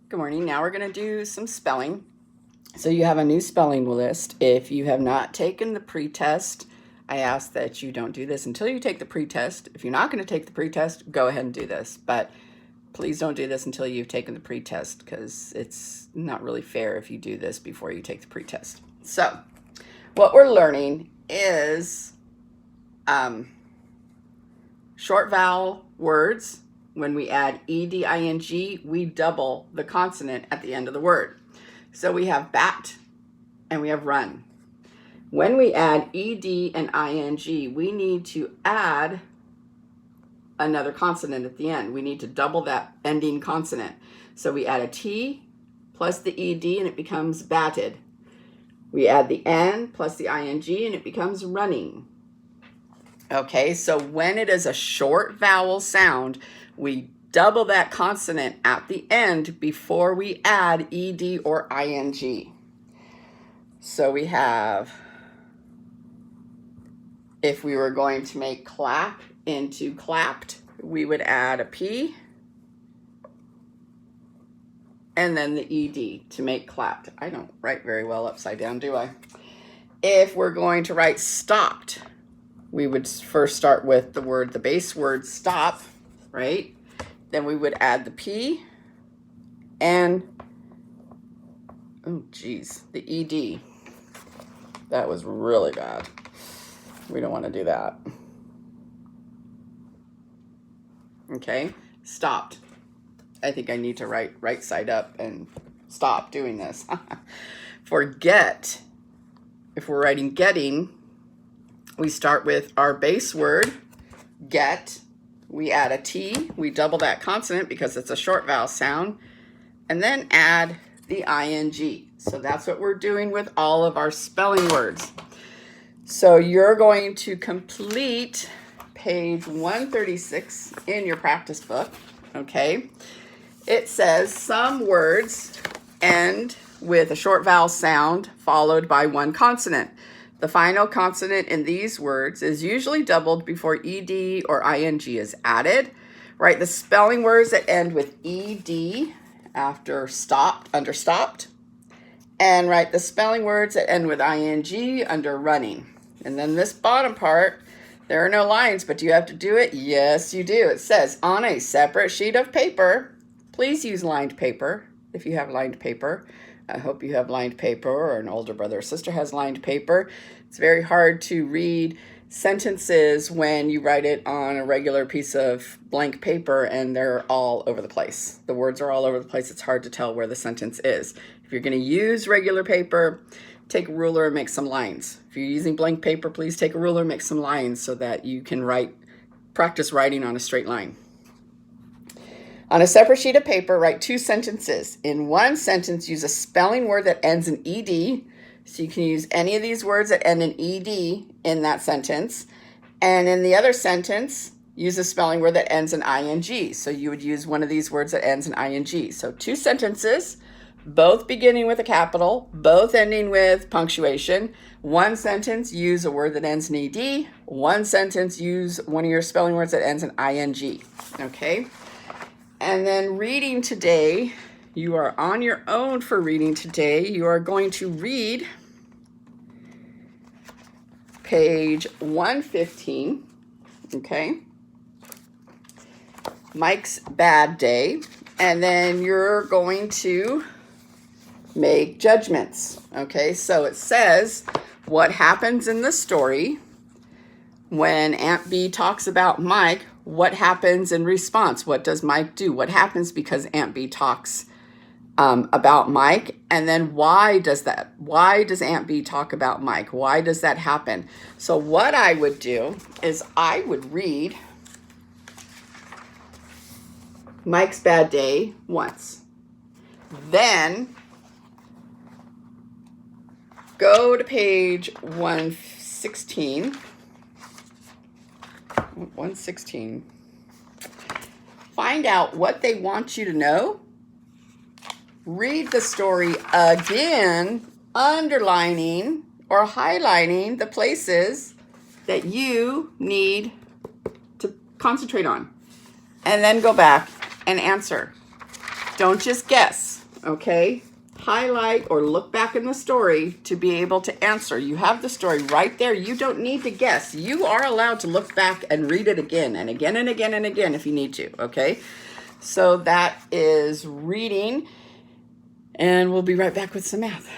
Good morning. Now we're going to do some spelling. So you have a new spelling list. If you have not taken the pretest, I ask that you don't do this until you take the pretest. If you're not going to take the pretest, go ahead and do this. But please don't do this until you've taken the pretest, because it's not really fair if you do this before you take the pretest. So what we're learning is short vowel words. When we add ed-ing, we double the consonant at the end of the word. So we have bat and we have run. When we add ed and ing, we need to add another consonant at the end. We need to double that ending consonant. So we add a t plus the ed and it becomes batted. We add the n plus the ing and it becomes running. Okay, so when it is a short vowel sound, we double that consonant at the end before we add ed or ing. So we have, if we were going to make clap into clapped, we would add a p and then the ed to make clapped. I don't write very well upside down, do I? If we're going to write stopped, we would first start with the base word stop, right? Then we would add the P and, oh geez, the ED. That was really bad. We don't want to do that. Okay, stopped. I think I need to write right side up and stop doing this. For get, if we're writing getting, we start with our base word, get. We add a T, we double that consonant because it's a short vowel sound, and then add the ing. So that's what we're doing with all of our spelling words. So you're going to complete page 136 in your practice book, okay? It says some words end with a short vowel sound followed by one consonant. The final consonant in these words is usually doubled before ed or ing is added. Write the spelling words that end with ed after stopped, under stopped, and write the spelling words that end with ing under running. And then this bottom part, there are no lines, but do you have to do it? Yes, you do. It says, on a separate sheet of paper, please use lined paper if you have lined paper. I hope you have lined paper, or an older brother or sister has lined paper. It's very hard to read sentences when you write it on a regular piece of blank paper and they're all over the place. The words are all over the place. It's hard to tell where the sentence is. If you're going to use regular paper, take a ruler and make some lines. If you're using blank paper, please take a ruler and make some lines so that you can practice writing on a straight line. On a separate sheet of paper, write two sentences. In one sentence, use a spelling word that ends in ed. So you can use any of these words that end in ed in that sentence. And in the other sentence, use a spelling word that ends in ing. So you would use one of these words that ends in ing. So two sentences, both beginning with a capital, both ending with punctuation. One sentence, use a word that ends in ed. One sentence, use one of your spelling words that ends in ing. Okay? And then reading today, you are on your own for reading today. You are going to read page 115, okay? Mike's Bad Day. And then you're going to make judgments, okay? So it says what happens in the story when Aunt Bee talks about Mike. What happens in response? What does Mike do? What happens because Aunt Bee talks about Mike? And then why does Aunt Bee talk about Mike? Why does that happen? So what I would do is I would read Mike's Bad Day once. Then go to page 116. 116. Find out what they want you to know. Read the story again, underlining or highlighting the places that you need to concentrate on. And then go back and answer. Don't just guess, okay? Highlight or look back in the story to be able to answer. You have the story right there. You don't need to guess. You are allowed to look back and read it again and again and again and again if you need to, okay? So that is reading, and we'll be right back with some math.